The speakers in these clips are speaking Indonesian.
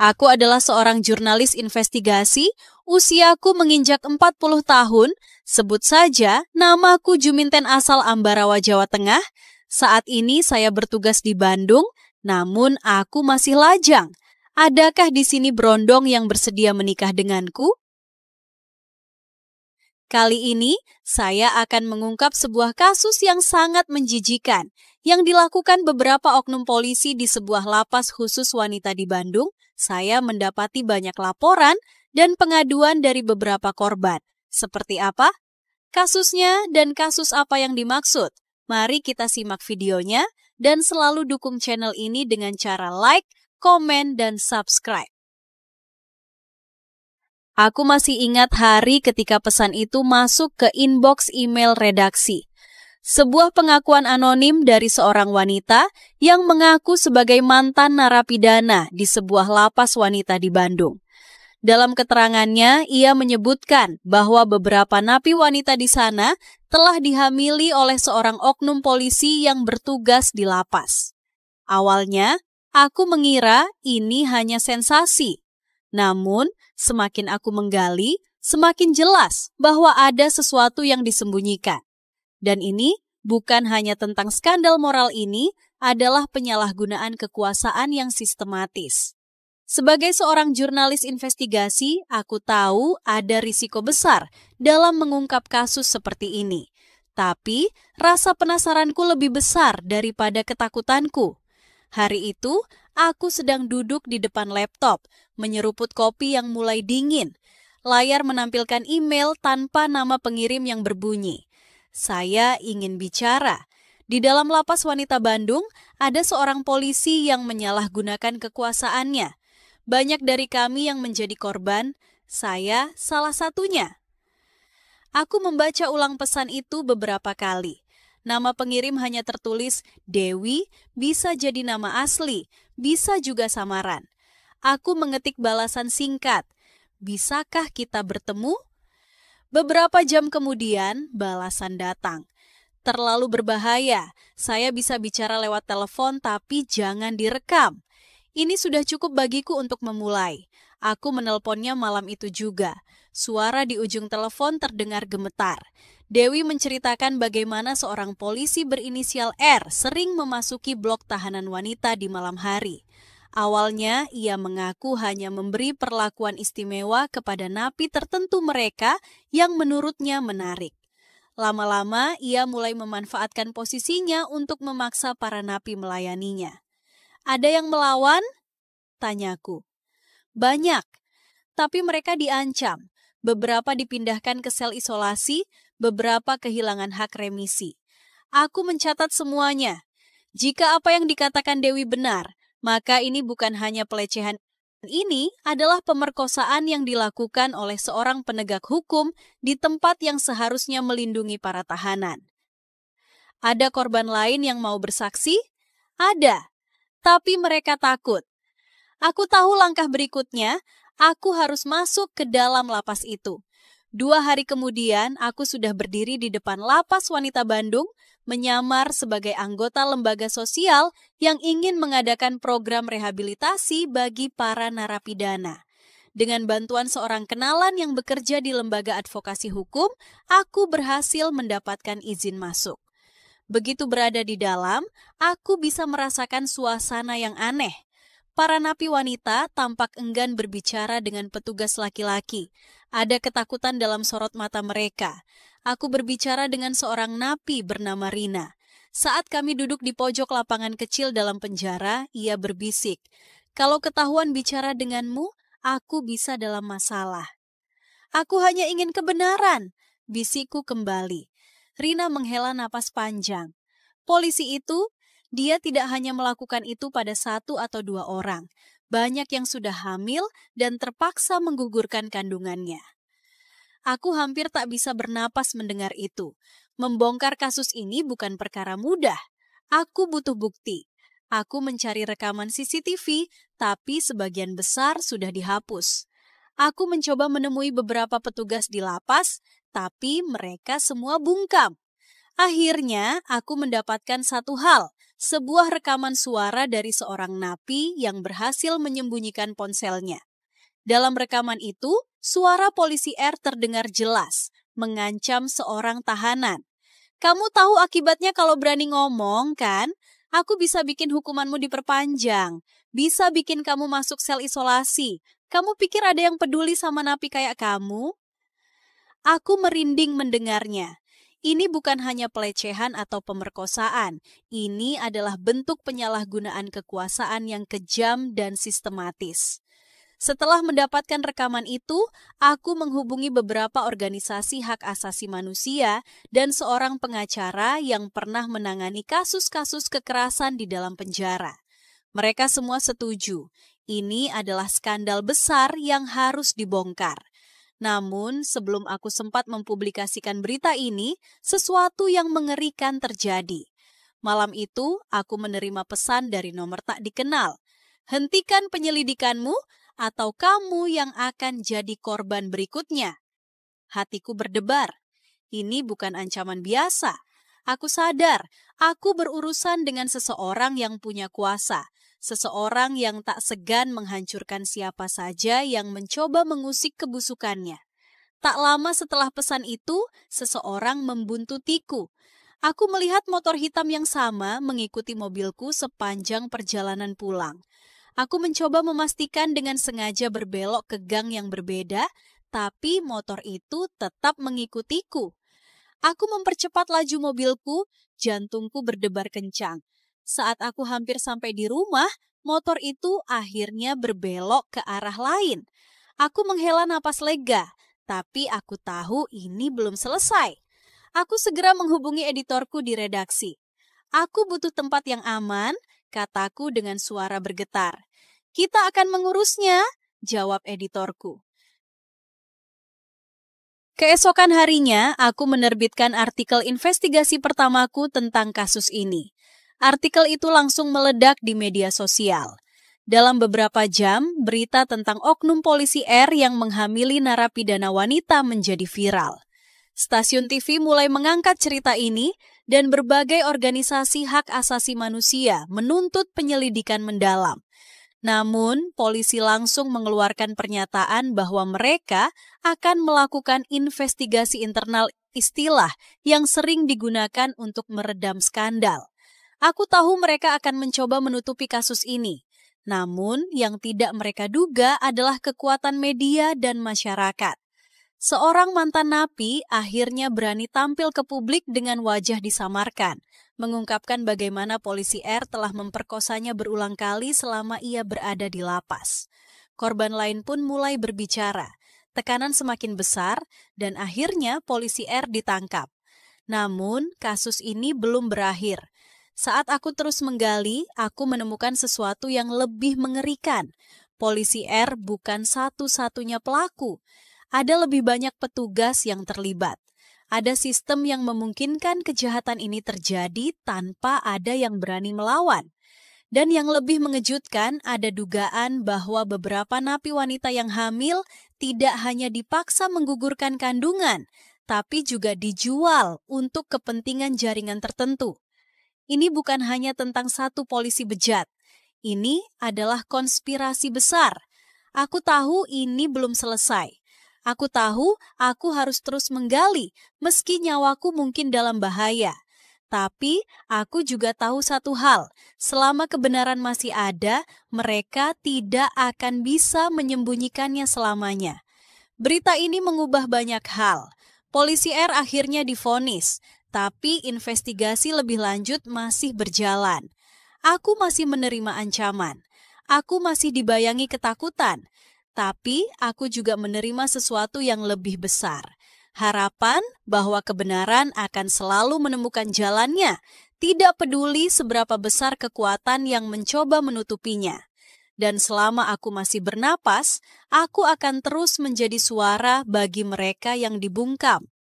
Aku adalah seorang jurnalis investigasi, usiaku menginjak 40 tahun, sebut saja namaku Juminten asal Ambarawa, Jawa Tengah. Saat ini saya bertugas di Bandung, namun aku masih lajang. Adakah di sini berondong yang bersedia menikah denganku? Kali ini, saya akan mengungkap sebuah kasus yang sangat menjijikan yang dilakukan beberapa oknum polisi di sebuah lapas khusus wanita di Bandung. Saya mendapati banyak laporan dan pengaduan dari beberapa korban. Seperti apa? Kasusnya dan kasus apa yang dimaksud? Mari kita simak videonya dan selalu dukung channel ini dengan cara like, komen, dan subscribe. Aku masih ingat hari ketika pesan itu masuk ke inbox email redaksi. Sebuah pengakuan anonim dari seorang wanita yang mengaku sebagai mantan narapidana di sebuah lapas wanita di Bandung. Dalam keterangannya, ia menyebutkan bahwa beberapa napi wanita di sana telah dihamili oleh seorang oknum polisi yang bertugas di lapas. Awalnya, aku mengira ini hanya sensasi. Namun, semakin aku menggali, semakin jelas bahwa ada sesuatu yang disembunyikan. Dan ini bukan hanya tentang skandal moral, ini adalah penyalahgunaan kekuasaan yang sistematis. Sebagai seorang jurnalis investigasi, aku tahu ada risiko besar dalam mengungkap kasus seperti ini. Tapi, rasa penasaranku lebih besar daripada ketakutanku. Hari itu, aku sedang duduk di depan laptop, menyeruput kopi yang mulai dingin. Layar menampilkan email tanpa nama pengirim yang berbunyi. Saya ingin bicara. Di dalam lapas wanita Bandung, ada seorang polisi yang menyalahgunakan kekuasaannya. Banyak dari kami yang menjadi korban, saya salah satunya. Aku membaca ulang pesan itu beberapa kali. Nama pengirim hanya tertulis Dewi, bisa jadi nama asli, bisa juga samaran. Aku mengetik balasan singkat, bisakah kita bertemu? Beberapa jam kemudian, balasan datang. Terlalu berbahaya, saya bisa bicara lewat telepon tapi jangan direkam. Ini sudah cukup bagiku untuk memulai. Aku menelponnya malam itu juga. Suara di ujung telepon terdengar gemetar. Dewi menceritakan bagaimana seorang polisi berinisial R sering memasuki blok tahanan wanita di malam hari. Awalnya, ia mengaku hanya memberi perlakuan istimewa kepada napi tertentu mereka yang menurutnya menarik. Lama-lama, ia mulai memanfaatkan posisinya untuk memaksa para napi melayaninya. Ada yang melawan? Tanyaku. Banyak, tapi mereka diancam. Beberapa dipindahkan ke sel isolasi, beberapa kehilangan hak remisi. Aku mencatat semuanya. Jika apa yang dikatakan Dewi benar, maka ini bukan hanya pelecehan. Ini adalah pemerkosaan yang dilakukan oleh seorang penegak hukum di tempat yang seharusnya melindungi para tahanan. Ada korban lain yang mau bersaksi? Ada, tapi mereka takut. Aku tahu langkah berikutnya, aku harus masuk ke dalam lapas itu. 2 hari kemudian, aku sudah berdiri di depan lapas wanita Bandung, menyamar sebagai anggota lembaga sosial yang ingin mengadakan program rehabilitasi bagi para narapidana. Dengan bantuan seorang kenalan yang bekerja di lembaga advokasi hukum, aku berhasil mendapatkan izin masuk. Begitu berada di dalam, aku bisa merasakan suasana yang aneh. Para napi wanita tampak enggan berbicara dengan petugas laki-laki. Ada ketakutan dalam sorot mata mereka. Aku berbicara dengan seorang napi bernama Rina. Saat kami duduk di pojok lapangan kecil dalam penjara, ia berbisik, "Kalau ketahuan bicara denganmu, aku bisa dalam masalah." "Aku hanya ingin kebenaran," bisikku kembali. Rina menghela napas panjang. Polisi itu, dia tidak hanya melakukan itu pada 1 atau 2 orang. Banyak yang sudah hamil dan terpaksa menggugurkan kandungannya. Aku hampir tak bisa bernapas mendengar itu. Membongkar kasus ini bukan perkara mudah. Aku butuh bukti. Aku mencari rekaman CCTV, tapi sebagian besar sudah dihapus. Aku mencoba menemui beberapa petugas di lapas, tapi mereka semua bungkam. Akhirnya, aku mendapatkan satu hal, sebuah rekaman suara dari seorang napi yang berhasil menyembunyikan ponselnya. Dalam rekaman itu, suara polisi R terdengar jelas, mengancam seorang tahanan. "Kamu tahu akibatnya kalau berani ngomong, kan? Aku bisa bikin hukumanmu diperpanjang, bisa bikin kamu masuk sel isolasi. Kamu pikir ada yang peduli sama napi kayak kamu?" Aku merinding mendengarnya. Ini bukan hanya pelecehan atau pemerkosaan. Ini adalah bentuk penyalahgunaan kekuasaan yang kejam dan sistematis. Setelah mendapatkan rekaman itu, aku menghubungi beberapa organisasi hak asasi manusia dan seorang pengacara yang pernah menangani kasus-kasus kekerasan di dalam penjara. Mereka semua setuju, ini adalah skandal besar yang harus dibongkar. Namun, sebelum aku sempat mempublikasikan berita ini, sesuatu yang mengerikan terjadi. Malam itu, aku menerima pesan dari nomor tak dikenal. "Hentikan penyelidikanmu, atau kamu yang akan jadi korban berikutnya." Hatiku berdebar. Ini bukan ancaman biasa. Aku sadar, aku berurusan dengan seseorang yang punya kuasa, seseorang yang tak segan menghancurkan siapa saja yang mencoba mengusik kebusukannya. Tak lama setelah pesan itu, seseorang membuntutiku. Aku melihat motor hitam yang sama mengikuti mobilku sepanjang perjalanan pulang. Aku mencoba memastikan dengan sengaja berbelok ke gang yang berbeda, tapi motor itu tetap mengikutiku. Aku mempercepat laju mobilku, jantungku berdebar kencang. Saat aku hampir sampai di rumah, motor itu akhirnya berbelok ke arah lain. Aku menghela napas lega, tapi aku tahu ini belum selesai. Aku segera menghubungi editorku di redaksi. "Aku butuh tempat yang aman," kataku dengan suara bergetar. "Kita akan mengurusnya," jawab editorku. Keesokan harinya, aku menerbitkan artikel investigasi pertamaku tentang kasus ini. Artikel itu langsung meledak di media sosial. Dalam beberapa jam, berita tentang oknum polisi R yang menghamili narapidana wanita menjadi viral. Stasiun TV mulai mengangkat cerita ini dan berbagai organisasi hak asasi manusia menuntut penyelidikan mendalam. Namun, polisi langsung mengeluarkan pernyataan bahwa mereka akan melakukan investigasi internal, istilah yang sering digunakan untuk meredam skandal. Aku tahu mereka akan mencoba menutupi kasus ini. Namun, yang tidak mereka duga adalah kekuatan media dan masyarakat. Seorang mantan napi akhirnya berani tampil ke publik dengan wajah disamarkan, mengungkapkan bagaimana polisi R telah memperkosanya berulang kali selama ia berada di lapas. Korban lain pun mulai berbicara. Tekanan semakin besar dan akhirnya polisi R ditangkap. Namun, kasus ini belum berakhir. Saat aku terus menggali, aku menemukan sesuatu yang lebih mengerikan. Polisi R bukan satu-satunya pelaku. Ada lebih banyak petugas yang terlibat. Ada sistem yang memungkinkan kejahatan ini terjadi tanpa ada yang berani melawan. Dan yang lebih mengejutkan, ada dugaan bahwa beberapa napi wanita yang hamil tidak hanya dipaksa menggugurkan kandungan, tapi juga dijual untuk kepentingan jaringan tertentu. Ini bukan hanya tentang satu polisi bejat. Ini adalah konspirasi besar. Aku tahu ini belum selesai. Aku tahu aku harus terus menggali, meski nyawaku mungkin dalam bahaya. Tapi aku juga tahu satu hal, selama kebenaran masih ada, mereka tidak akan bisa menyembunyikannya selamanya. Berita ini mengubah banyak hal. Polisi R akhirnya divonis, tapi investigasi lebih lanjut masih berjalan. Aku masih menerima ancaman. Aku masih dibayangi ketakutan. Tapi aku juga menerima sesuatu yang lebih besar. Harapan bahwa kebenaran akan selalu menemukan jalannya, tidak peduli seberapa besar kekuatan yang mencoba menutupinya. Dan selama aku masih bernapas, aku akan terus menjadi suara bagi mereka yang dibungkam.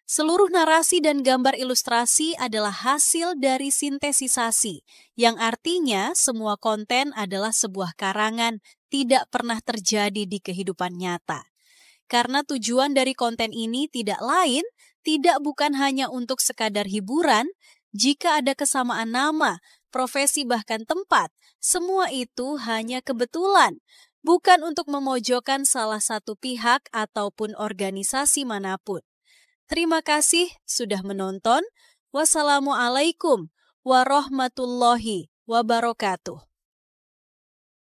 Seluruh narasi dan gambar ilustrasi adalah hasil dari sintesisasi, yang artinya semua konten adalah sebuah karangan, tidak pernah terjadi di kehidupan nyata. Karena tujuan dari konten ini tidak lain, bukan hanya untuk sekadar hiburan. Jika ada kesamaan nama, profesi, bahkan tempat. Semua itu hanya kebetulan, bukan untuk memojokkan salah satu pihak ataupun organisasi manapun. Terima kasih sudah menonton. Wassalamualaikum warahmatullahi wabarakatuh.